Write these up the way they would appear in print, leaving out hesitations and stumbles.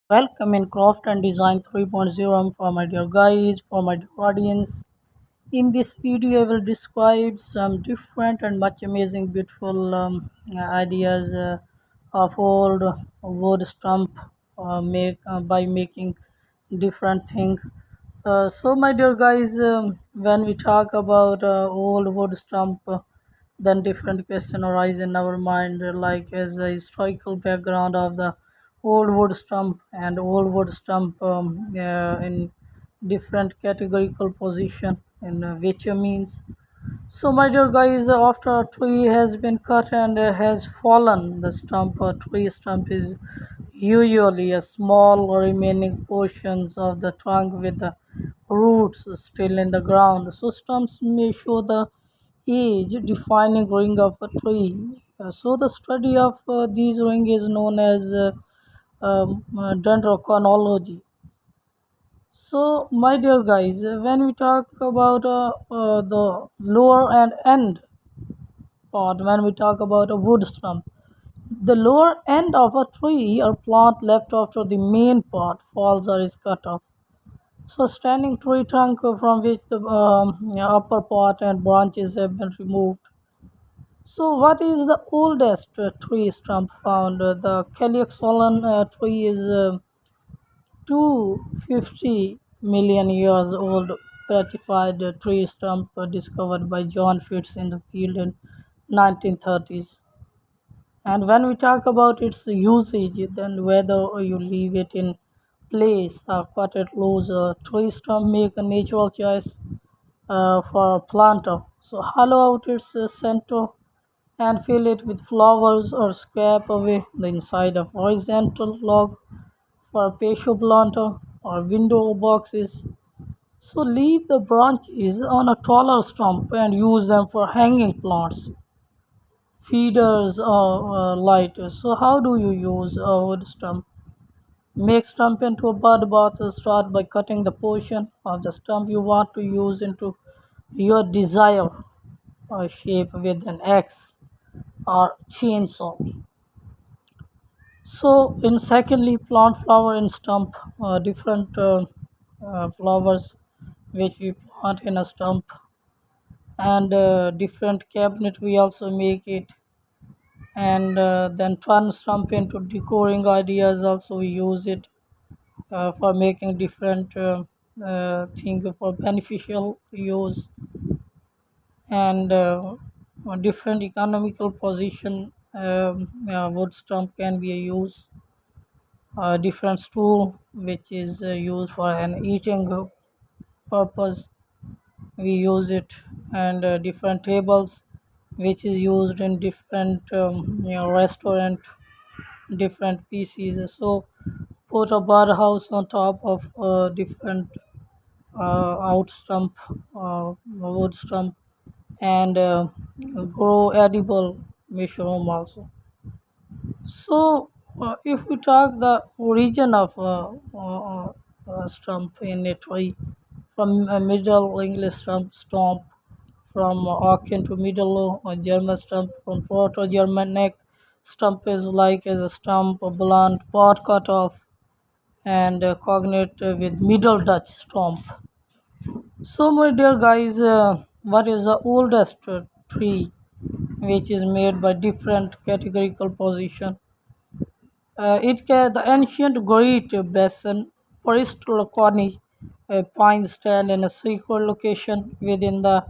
Welcome in Craft and Design 3.0 for my dear guys, for my dear audience. In this video, I will describe some different and much amazing, beautiful ideas of old wood stump make by making different things. My dear guys, when we talk about old wood stump, then different question arise in our mind, like as a historical background of the old wood stump and old wood stump in different categorical position in which means. So, my dear guys, after a tree has been cut and has fallen, the stump, tree stump is usually a small remaining portions of the trunk with the roots still in the ground. So, stumps may show the age defining ring of a tree. So, the study of these ring is known as dendrochronology. So, my dear guys, when we talk about the lower and end part, when we talk about a wood stump, the lower end of a tree or plant left after the main part falls or is cut off. So, standing tree trunk from which the upper part and branches have been removed. So, what is the oldest tree stump found? The Calyxolon tree is 250 million years old petrified tree stump discovered by John Fitz in the field in 1930s. And when we talk about its usage, then whether you leave it in place or cut it loose, tree stump make a natural choice for a planter. So hollow out its center and fill it with flowers or scrape away the inside of horizontal log for patio planter or window boxes. So leave the branches on a taller stump and use them for hanging plants, feeders or lighters. So how do you use a wood stump? Make stump into a bud bath. Start by cutting the portion of the stump you want to use into your desired shape with an axe or chainsaw. So, in secondly, plant flower in stump, different flowers which we plant in a stump, and different cabinet we also make it, and then turn stump into decoring ideas. Also, we use it for making different thing for beneficial use and different economical position. Wood stump can be used different stool which is used for an eating purpose, we use it, and different tables which is used in different restaurant, different pieces. So put a birdhouse on top of different out stump, wood stump, and grow edible mushroom also. So, if we talk the origin of stump in a tree, from Middle English stump, from Aachen to Middle German stump, from Proto-Germanic stump is like as a stump, a blunt, part cut off, and cognate with Middle Dutch stump. So, my dear guys, what is the oldest tree which is made by different categorical position? The ancient Great Basin forest colony pine stand in a secret location within the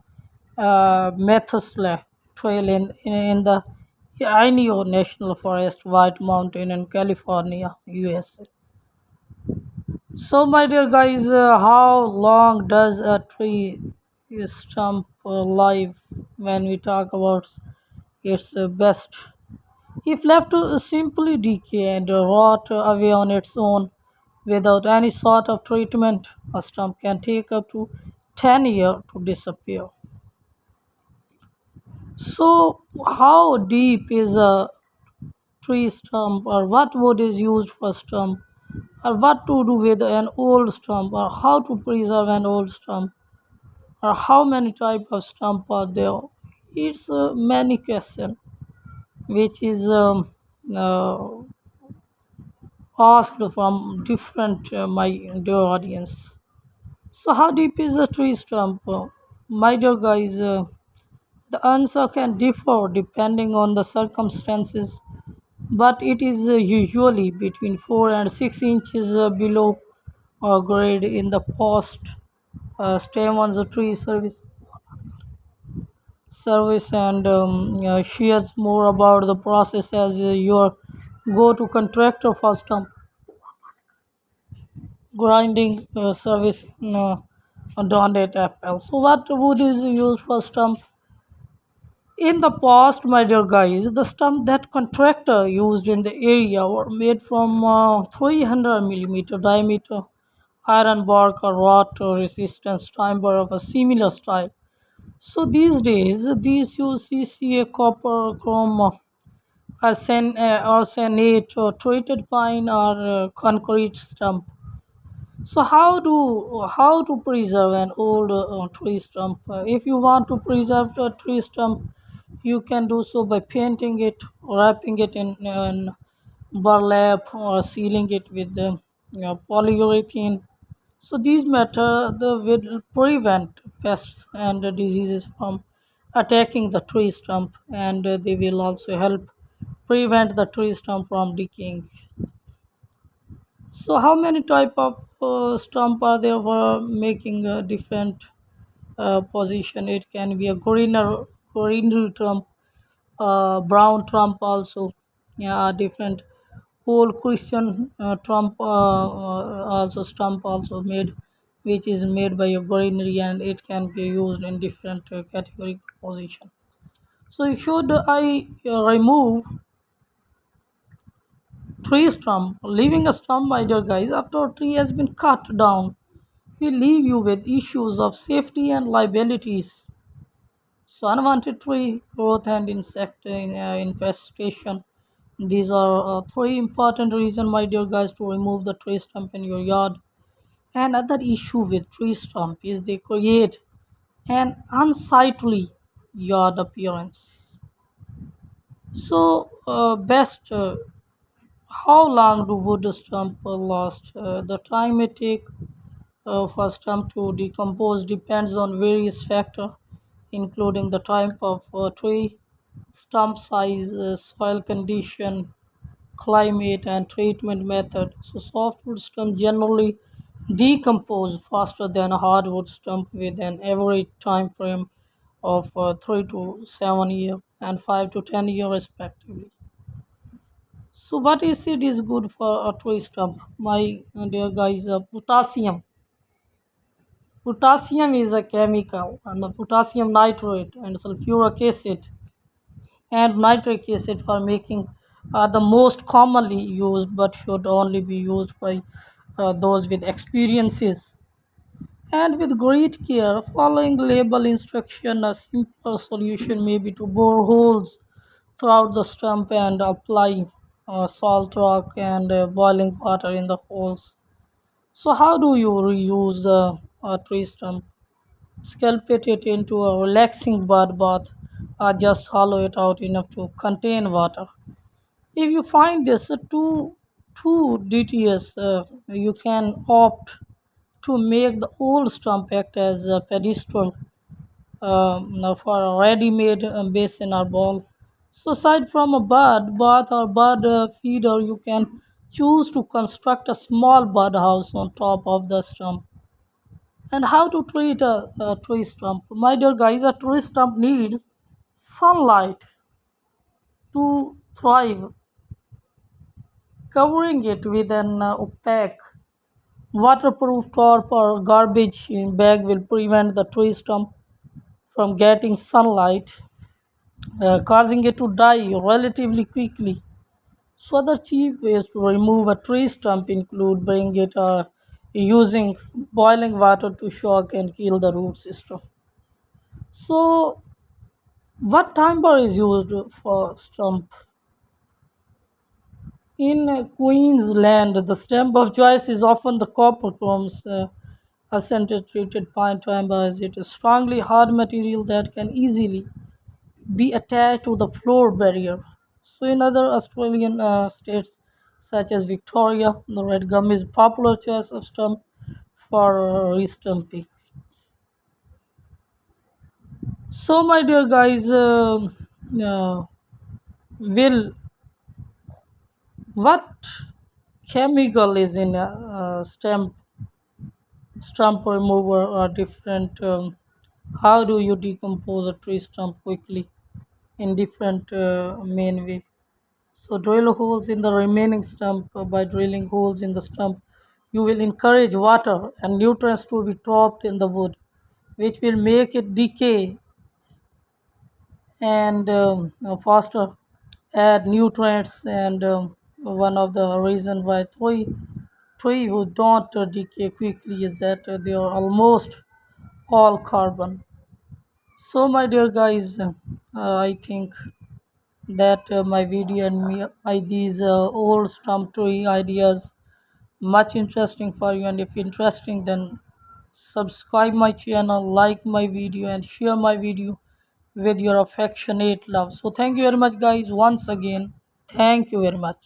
Methuselah Trail in the Inyo National Forest, White Mountain in California, USA. So, my dear guys, how long does a tree stump live when we talk about its best? If left to simply decay and rot away on its own without any sort of treatment, a stump can take up to 10 years to disappear. So, how deep is a tree stump, or what wood is used for stump, or what to do with an old stump, or how to preserve an old stump, or how many types of stump are there? It's many question which is uh, asked from different my dear audience. So, how deep is a tree stump? My dear guys, the answer can differ depending on the circumstances, but it is usually between 4 and 6 inches below grade in the post stem on the tree service and shares more about the process as your go-to contractor for stump grinding service done at FL. So what wood is used for stump? In the past, my dear guys, the stump that contractor used in the area were made from 300 millimeter diameter iron bark or rot resistance timber of a similar style. So these days, these use CCA copper, chrome, arsenate, or treated pine or concrete stump. So how to preserve an old tree stump? If you want to preserve a tree stump, you can do so by painting it, wrapping it in burlap, or sealing it with polyurethane. So these methods will prevent pests and diseases from attacking the tree stump, and they will also help prevent the tree stump from decaying. So how many type of stump are there for making a different position? It can be a greener trump, brown trump also. Yeah, different whole Christian trump also stump also made, which is made by a greenery and it can be used in different category position. So should I remove tree stump, leaving a stump, my dear guys, after a tree has been cut down will leave you with issues of safety and liabilities. So, unwanted tree growth and insect infestation. These are three important reasons, my dear guys, to remove the tree stump in your yard. Another issue with tree stump is they create an unsightly yard appearance. So, best how long do wood stump last? The time it takes for stump to decompose depends on various factors, including the type of tree, stump size, soil condition, climate, and treatment method. So softwood stump generally decompose faster than a hardwood stump with an average time frame of 3 to 7 years and 5 to 10 years respectively. So what is it is good for a tree stump? My dear guys, potassium. Potassium is a chemical, and the potassium nitrate and sulfuric acid and nitric acid for making are the most commonly used, but should only be used by those with experiences. And with great care, following label instruction, a simple solution may be to bore holes throughout the stump and apply salt rock and boiling water in the holes. So, how do you reuse the tree stump? Sculpt it into a relaxing bud bath or just hollow it out enough to contain water. If you find this too tedious, you can opt to make the old stump act as a pedestal for a ready-made basin or bowl. So aside from a bud bath or bud feeder, you can choose to construct a small bud house on top of the stump. And how to treat a tree stump? My dear guys, a tree stump needs sunlight to thrive. Covering it with an opaque, waterproof tarp or garbage bag will prevent the tree stump from getting sunlight, causing it to die relatively quickly. So, other cheap ways to remove a tree stump include bring it using boiling water to shock and kill the root system. So, what timber is used for stump? In Queensland, the stump of choice is often the copper chromes accented treated pine timber as it is strongly hard material that can easily be attached to the floor barrier. So, in other Australian states such as Victoria. The red gum is popular choice of stump for restumping. So, my dear guys, will what chemical is in a stump remover or different? How do you decompose a tree stump quickly in different main way? So drill holes in the remaining stump. By drilling holes in the stump, you will encourage water and nutrients to be trapped in the wood, which will make it decay and faster. Add nutrients, and one of the reason why tree who don't decay quickly is that they are almost all carbon. So my dear guys, I think that my video and these old stump tree ideas much interesting for you, and if interesting, then subscribe my channel, like my video, and share my video with your affectionate love. So thank you very much guys, once again, thank you very much.